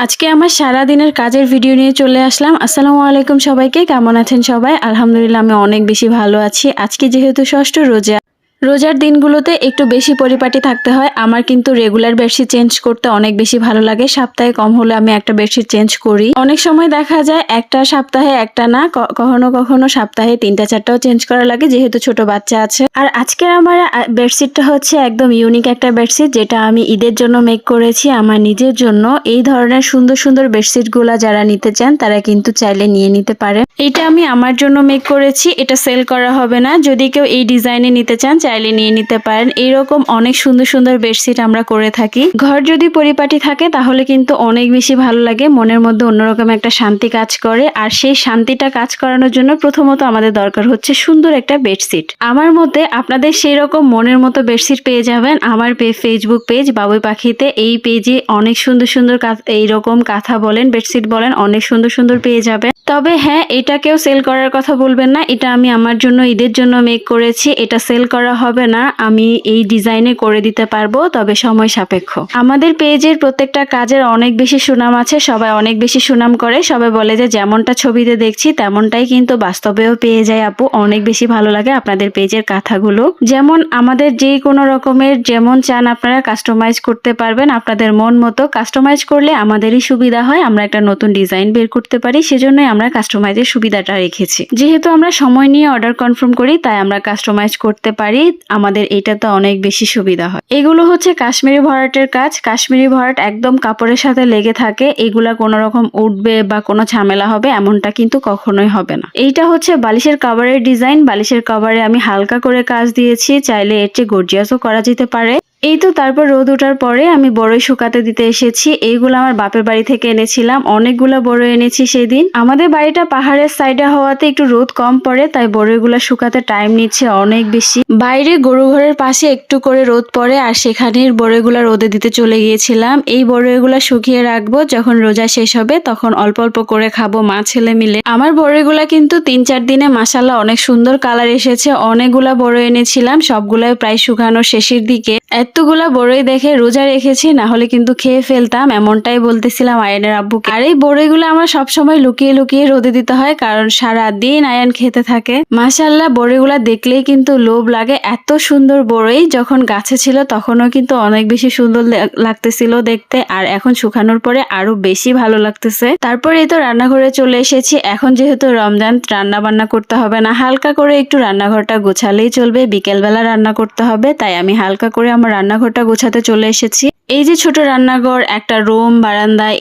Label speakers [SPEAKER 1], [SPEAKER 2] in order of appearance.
[SPEAKER 1] আজকে আমার সারাদিনের কাজের ভিডিও নিয়ে চলে আসলাম। আসসালামু আলাইকুম সবাইকে, কেমন আছেন সবাই? আলহামদুলিল্লাহ আমি অনেক বেশি ভালো আছি। আজকে যেহেতু ষষ্ঠ রোজা, রোজার দিনগুলোতে একটু বেশি পরিপাটি থাকতে হয়। আমার কিন্তু রেগুলার বেডশিট চেঞ্জ করতে অনেক বেশি ভালো লাগে। সপ্তাহে কম হলে আমি একটা বেডশিট চেঞ্জ করি। অনেক সময় দেখা যায় একটা সপ্তাহে একটা না, কখনো কখনো সপ্তাহে 3টা 4টাও চেঞ্জ করা লাগে, যেহেতু ছোট বাচ্চা আছে। আর আজকের আমার বেডশিটটা হচ্ছে একদম ইউনিক একটা বেডশিট, যেটা আমি ঈদের জন্য মেক করেছি আমার নিজের জন্য। এই ধরনের সুন্দর সুন্দর বেডশিট গুলা যারা নিতে চান তারা কিন্তু চাইলে নিয়ে নিতে পারে। এটা আমি আমার জন্য মেক করেছি, এটা সেল করা হবে না। যদি কেউ এই ডিজাইনে নিতে চান চাইলে নিয়ে নিতে পারেন। এইরকম অনেক সুন্দর সুন্দর বেডশিট আমরা করে থাকি। ঘর যদি পরিপাটি থাকে তাহলে কিন্তু অনেক বেশি ভালো লাগে, মনের মধ্যে অন্যরকম একটা শান্তি কাজ করে। আর সেই শান্তিটা কাজ করানোর জন্য প্রথমত আমাদের দরকার হচ্ছে সুন্দর একটা বেডশিট। আমার মতে আপনাদের সেই রকম মনের মতো বেডশিট পেয়ে যাবেন আমার ফেসবুক পেজ বাবুই পাখিতে। এই পেজে অনেক সুন্দর সুন্দর এইরকম কাঁথা বলেন, বেডশিট বলেন, অনেক সুন্দর সুন্দর পেয়ে যাবেন। তবে হ্যাঁ, এটা কেউ সেল করার কথা বলবেন না। এটা আমি আমার জন্য ঈদের জন্য মেক করেছি, এটা সেল করা হবে না। আমি এই ডিজাইনে করে দিতে পারবো, তবে সময় সাপেক্ষ। আমাদের পেজের প্রত্যেকটা কাজের অনেক বেশি সুনাম আছে, সবাই অনেক বেশি সুনাম করে। সবাই বলে যে যেমনটা ছবিতে দেখছি তেমনটাই কিন্তু বাস্তবেও পেয়ে যায় আপু। অনেক বেশি ভালো লাগে আপনাদের পেজের কাঁথাগুলো। যেমন আমাদের যে কোনো রকমের যেমন চান আপনারা কাস্টমাইজ করতে পারবেন আপনাদের মন মতো। কাস্টমাইজ করলে আমাদেরই সুবিধা হয়, আমরা একটা নতুন ডিজাইন বের করতে পারি, সেজন্যই আমরা কাস্টমাইজের সুবিধাটা রেখেছি। যেহেতু আমরা সময় নিয়ে অর্ডার কনফার্ম করি তাই আমরা কাস্টমাইজ করতে পারি, আমাদের এটা তো অনেক বেশি সুবিধা হয়। এগুলো হচ্ছে কাশ্মীরি ভরাটের কাজ। কাশ্মীরি ভরাট একদম কাপড়ের সাথে লেগে থাকে, এগুলা কোনো রকম উঠবে বা কোনো ঝামেলা হবে এমনটা কিন্তু কখনোই হবে না। এইটা হচ্ছে বালিশের কভারের ডিজাইন। বালিশের কভারে আমি হালকা করে কাজ দিয়েছি, চাইলে এর চেয়ে গর্জিয়াসও করা যেতে পারে। এই তো তারপর রোদ ওঠার পরে আমি বড়ই শুকাতে দিতে এসেছি। এইগুলো আমার বাপের বাড়ি থেকে এনেছিলাম, অনেকগুলো বড় এনেছি সেদিন। আমাদের বাড়িটা পাহাড়ের সাইডে হওয়াতে একটু রোদ কম পড়ে, তাই বড়ইগুলো শুকাতে টাইম নিচ্ছে অনেক বেশি। বাইরে গরু ঘরের পাশে একটু করে রোদ পড়ে, আর সেখানে বড়ইগুলা রোদে দিতে চলে গিয়েছিলাম। এই বড়ইগুলা শুকিয়ে রাখবো, যখন রোজা শেষ হবে তখন অল্প অল্প করে খাবো মা ছেলে মিলে। আমার বড়ইগুলা কিন্তু 3-4 দিনে মাশাআল্লাহ অনেক সুন্দর কালার এসেছে। অনেকগুলা বড়ই এনেছিলাম, সবগুলাই প্রায় শুকানোর শেষের দিকে। এতগুলা বড়ই দেখে রোজা রেখেছি, না হলে কিন্তু খেয়ে ফেলতাম, এমনটাই বলতেছিলাম আয়ানের আব্বুকে। আর এই বড়ইগুলো আমার সবসময় লুকিয়ে লুকিয়ে রোদে দিতে হয়, কারণ সারা দিন আয়ান খেতে থাকে। মাশাআল্লাহ বড়ইগুলা দেখলেই কিন্তু লোভ লাগে। এত সুন্দর বড়ই যখন গাছে ছিল তখনও কিন্তু অনেক বেশি সুন্দর লাগতেছিল দেখতে, আর এখন শুকানোর পরে আরো বেশি ভালো লাগতেছে। তারপর এই তো রান্নাঘরে চলে এসেছি। এখন যেহেতু রমজান, রান্না বান্না করতে হবে না, হালকা করে একটু রান্নাঘরটা গোছালেই চলবে। বিকেলবেলা রান্না করতে হবে, তাই আমি হালকা করে আমার রান্নাঘরটা গোছাতে চলে এসেছি। এই যে ছোট রান্নাঘর, একটা রুম, বারান্দা,